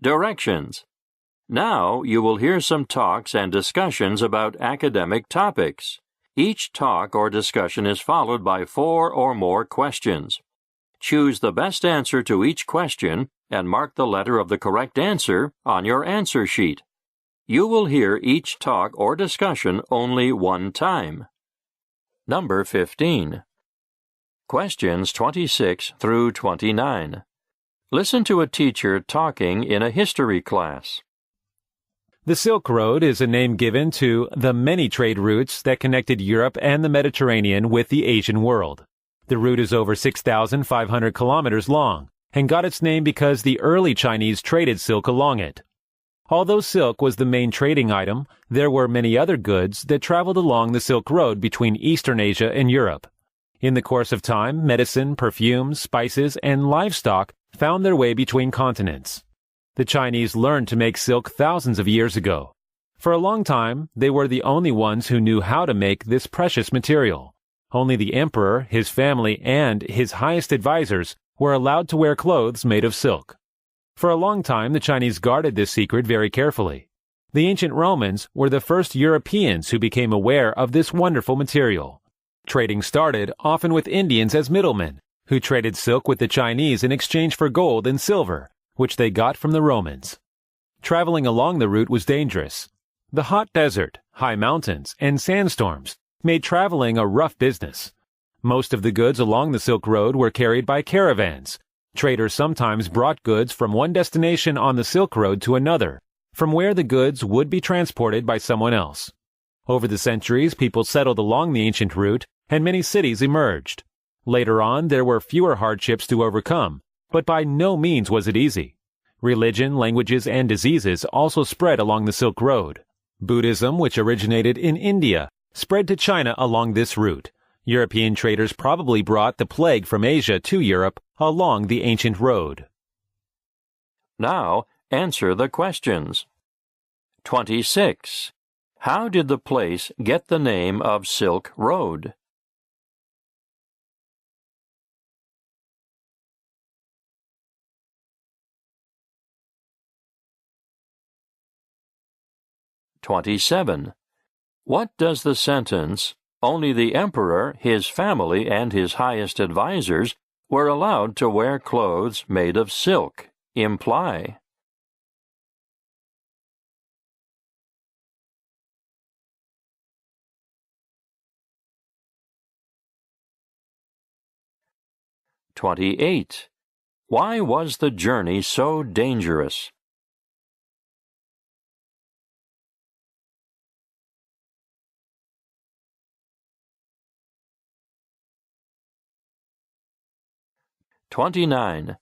Directions. Now you will hear some talks and discussions about academic topics. Each talk or discussion is followed by 4 or more questions. Choose the best answer to each question and mark the letter of the correct answer on your answer sheet. You will hear each talk or discussion only one time. Number 15. Questions 26 through 29. Listen to a teacher talking in a history class. The Silk Road is a name given to the many trade routes that connected Europe and the Mediterranean with the Asian world. The route is over 6,500 kilometers long and got its name because the early Chinese traded silk along it. Although silk was the main trading item, there were many other goods that traveled along the Silk Road between Eastern Asia and Europe. In the course of time, medicine, perfumes, spices, and livestock found their way between continents. The Chinese learned to make silk thousands of years ago. For a long time, they were the only ones who knew how to make this precious material. Only the emperor, his family, and his highest advisors were allowed to wear clothes made of silk. For a long time, the Chinese guarded this secret very carefully. The ancient Romans were the first Europeans who became aware of this wonderful material. Trading started often with Indians as middlemen, who traded silk with the Chinese in exchange for gold and silver, which they got from the Romans. Traveling along the route was dangerous. The hot desert, high mountains, and sandstorms made traveling a rough business. Most of the goods along the Silk Road were carried by caravans. Traders sometimes brought goods from one destination on the Silk Road to another, from where the goods would be transported by someone else. Over the centuries, people settled along the ancient route, and many cities emerged. Later on, there were fewer hardships to overcome, but by no means was it easy. Religion, languages, and diseases also spread along the Silk Road. Buddhism, which originated in India, spread to China along this route. European traders probably brought the plague from Asia to Europe along the ancient road. Now, answer the questions. 26. How did the place get the name of Silk Road? 27. What does the sentence, "Only the emperor, his family, and his highest advisors were allowed to wear clothes made of silk," imply? "28. Why was the journey so dangerous?" 29.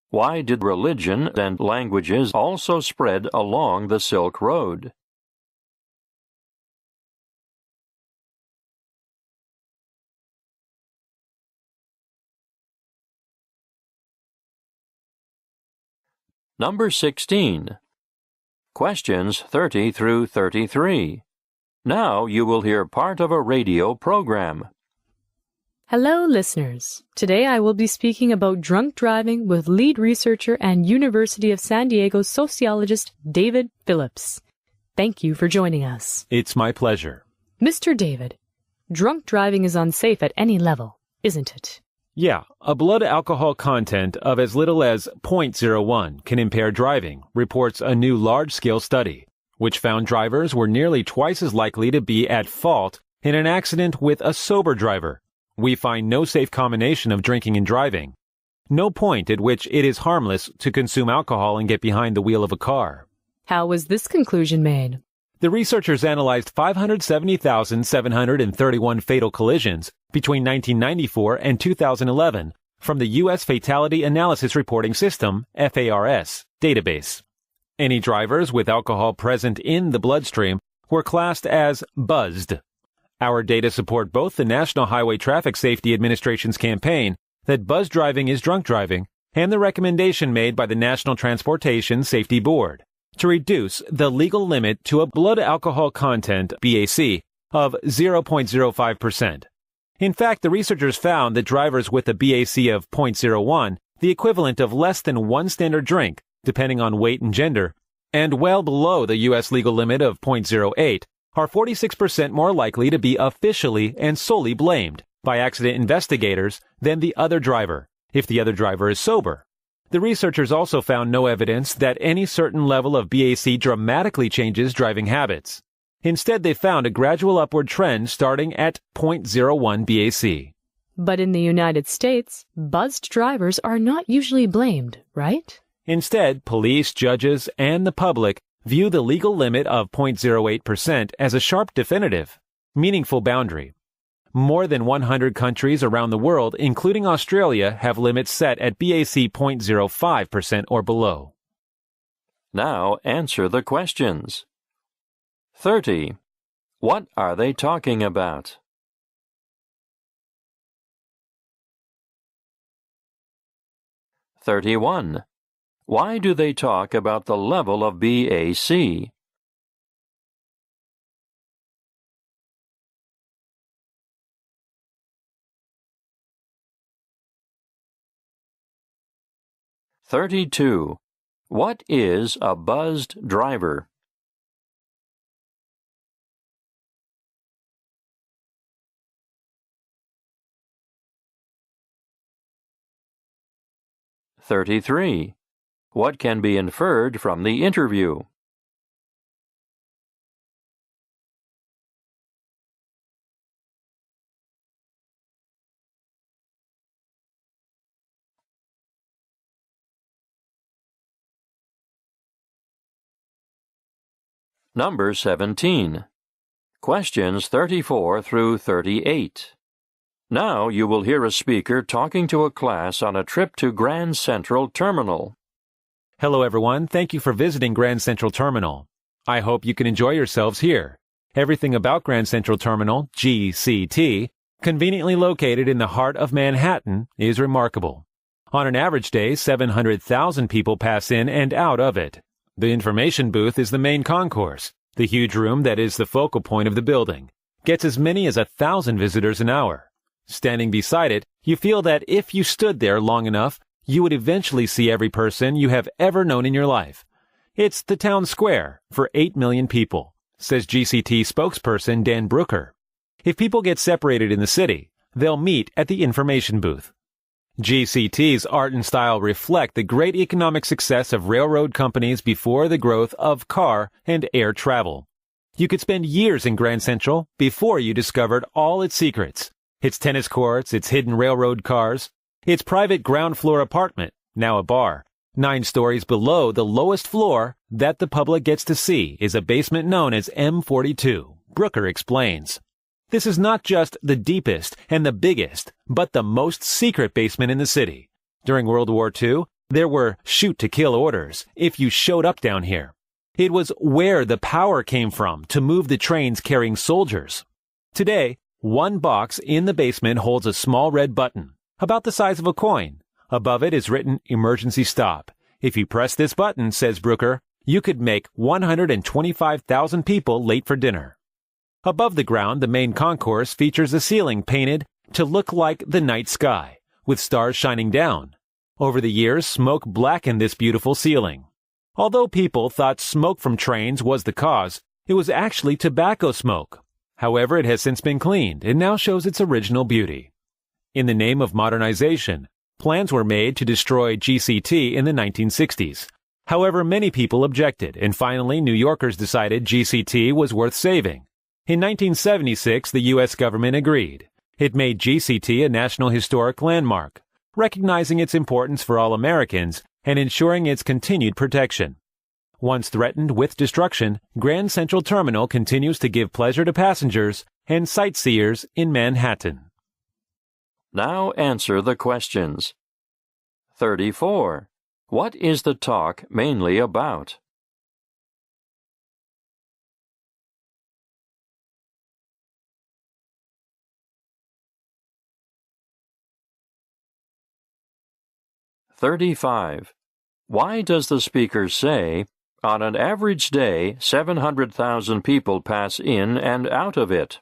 Why did religion and languages also spread along the Silk Road? 16. Questions 30 through 33. Now you will hear part of a radio program. Hello, listeners. Today I will be speaking about drunk driving with lead researcher and University of San Diego sociologist David Phillips. Thank you for joining us. It's my pleasure. Mr. David, drunk driving is unsafe at any level, isn't it? Yeah, a blood alcohol content of as little as 0.01 can impair driving, reports a new large-scale study, which found drivers were nearly twice as likely to be at fault in an accident with a sober driver. We find no safe combination of drinking and driving. No point at which it is harmless to consume alcohol and get behind the wheel of a car. How was this conclusion made? The researchers analyzed 570,731 fatal collisions between 1994 and 2011 from the U.S. Fatality Analysis Reporting System, FARS, database. Any drivers with alcohol present in the bloodstream were classed as buzzed. Our data support both the National Highway Traffic Safety Administration's campaign that buzz driving is drunk driving and the recommendation made by the National Transportation Safety Board to reduce the legal limit to a blood alcohol content, BAC, of 0.05%. In fact, the researchers found that drivers with a BAC of 0.01, the equivalent of less than one standard drink, depending on weight and gender, and well below the U.S. legal limit of 0.08, are 46% more likely to be officially and solely blamed by accident investigators than the other driver, if the other driver is sober. The researchers also found no evidence that any certain level of BAC dramatically changes driving habits. Instead, they found a gradual upward trend starting at 0.01 BAC. But in the United States, buzzed drivers are not usually blamed, right? Instead, police, judges, and the public view the legal limit of 0.08% as a sharp definitive, meaningful boundary. More than 100 countries around the world, including Australia, have limits set at BAC 0.05% or below. Now answer the questions. 30. What are they talking about? 31. Why do they talk about the level of BAC? 32. What is a buzzed driver? 33. What can be inferred from the interview? 17. Questions 34 through 38. Now you will hear a speaker talking to a class on a trip to Grand Central Terminal. Hello everyone, thank you for visiting Grand Central Terminal. I hope you can enjoy yourselves here. Everything about Grand Central Terminal, GCT, conveniently located in the heart of Manhattan, is remarkable. On an average day, 700,000 people pass in and out of it. The information booth is the main concourse. The huge room that is the focal point of the building gets as many as 1,000 visitors an hour. Standing beside it, you feel that if you stood there long enough, you would eventually see every person you have ever known in your life. It's the town square for 8 million people, says GCT spokesperson Dan Brooker. If people get separated in the city, they'll meet at the information booth. GCT's art and style reflect the great economic success of railroad companies before the growth of car and air travel. You could spend years in Grand Central before you discovered all its secrets. Its tennis courts, its hidden railroad cars, its private ground floor apartment, now a bar. 9 stories below the lowest floor that the public gets to see is a basement known as M42, Brooker explains. This is not just the deepest and the biggest, but the most secret basement in the city. During World War II, there were shoot-to-kill orders if you showed up down here. It was where the power came from to move the trains carrying soldiers. Today, one box in the basement holds a small red button, about the size of a coin. Above it is written Emergency Stop. If you press this button, says Brooker, you could make 125,000 people late for dinner. Above the ground, the main concourse features a ceiling painted to look like the night sky, with stars shining down. Over the years, smoke blackened this beautiful ceiling. Although people thought smoke from trains was the cause, it was actually tobacco smoke. However, it has since been cleaned and now shows its original beauty. In the name of modernization, plans were made to destroy GCT in the 1960s. However, many people objected, and finally New Yorkers decided GCT was worth saving. In 1976, the U.S. government agreed. It made GCT a National Historic Landmark, recognizing its importance for all Americans and ensuring its continued protection. Once threatened with destruction, Grand Central Terminal continues to give pleasure to passengers and sightseers in Manhattan. Now answer the questions. 34. What is the talk mainly about? 35. Why does the speaker say, on an average day, 700,000 people pass in and out of it?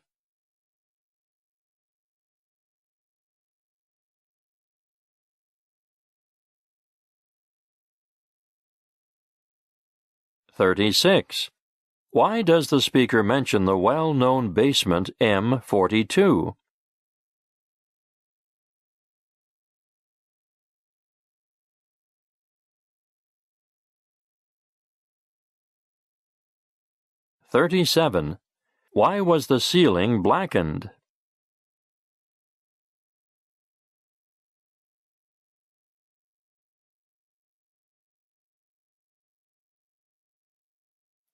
36. Why does the speaker mention the well-known basement M42? 37. Why was the ceiling blackened?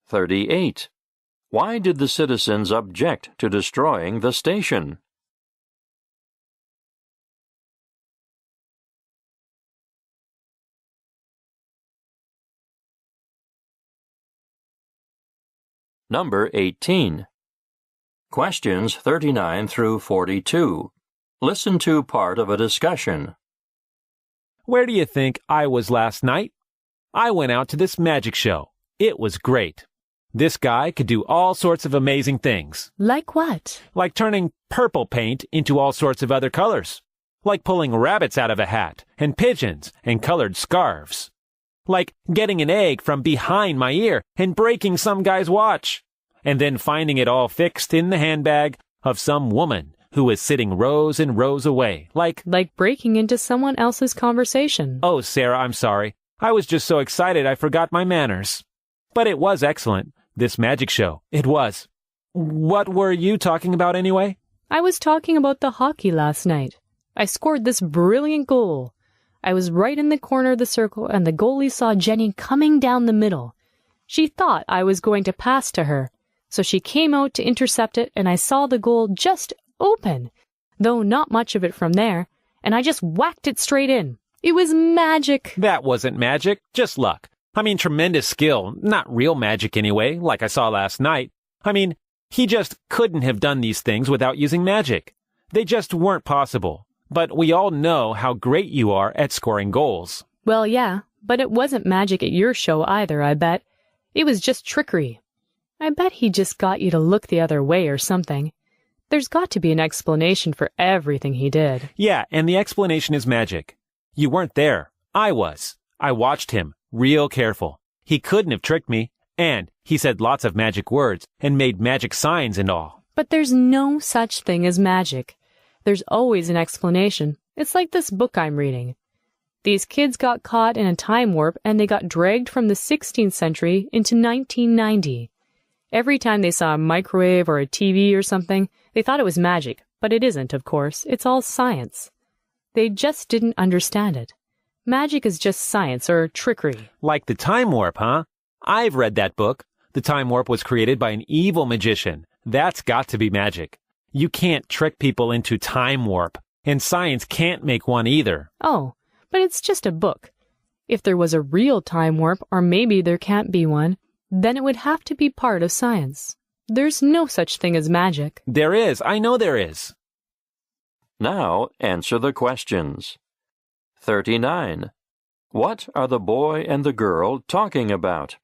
38. Why did the citizens object to destroying the station? 18. Questions 39 through 42. Listen to part of a discussion. Where do you think I was last night? I went out to this magic show. It was great. This guy could do all sorts of amazing things. Like what? Like turning purple paint into all sorts of other colors. Like pulling rabbits out of a hat, and pigeons, and colored scarves. Like getting an egg from behind my ear and breaking some guy's watch. And then finding it all fixed in the handbag of some woman who was sitting rows and rows away. Like breaking into someone else's conversation. Oh, Sarah, I'm sorry. I was just so excited I forgot my manners. But it was excellent, this magic show. It was. What were you talking about anyway? I was talking about the hockey last night. I scored this brilliant goal. I was right in the corner of the circle, and the goalie saw Jenny coming down the middle. She thought I was going to pass to her, so she came out to intercept it, and I saw the goal just open, though not much of it from there, and I just whacked it straight in. It was magic. That wasn't magic, just luck. I mean, tremendous skill, not real magic anyway, like I saw last night. I mean, he just couldn't have done these things without using magic. They just weren't possible. But we all know how great you are at scoring goals. Well, yeah, but it wasn't magic at your show either, I bet. It was just trickery. I bet he just got you to look the other way or something. There's got to be an explanation for everything he did. Yeah, and the explanation is magic. You weren't there. I was. I watched him, real careful. He couldn't have tricked me, and he said lots of magic words and made magic signs and all. But there's no such thing as magic. There's always an explanation. It's like this book I'm reading. These kids got caught in a time warp and they got dragged from the 16th century into 1990. Every time they saw a microwave or a TV or something, they thought it was magic, but it isn't, of course. It's all science. They just didn't understand it. Magic is just science or trickery. Like the time warp, huh? I've read that book. The time warp was created by an evil magician. That's got to be magic. You can't trick people into time warp, and science can't make one either. Oh, but it's just a book. If there was a real time warp, or maybe there can't be one, then it would have to be part of science. There's no such thing as magic. There is. I know there is. Now answer the questions. 39. What are the boy and the girl talking about?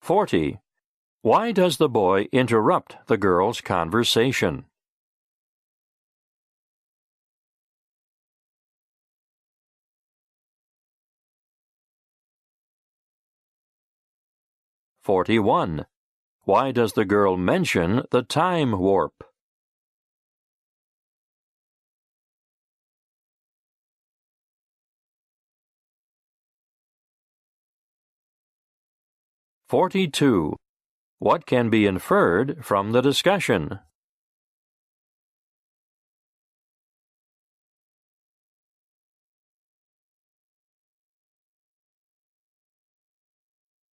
40. Why does the boy interrupt the girl's conversation? 41. Why does the girl mention the time warp? 42. What can be inferred from the discussion?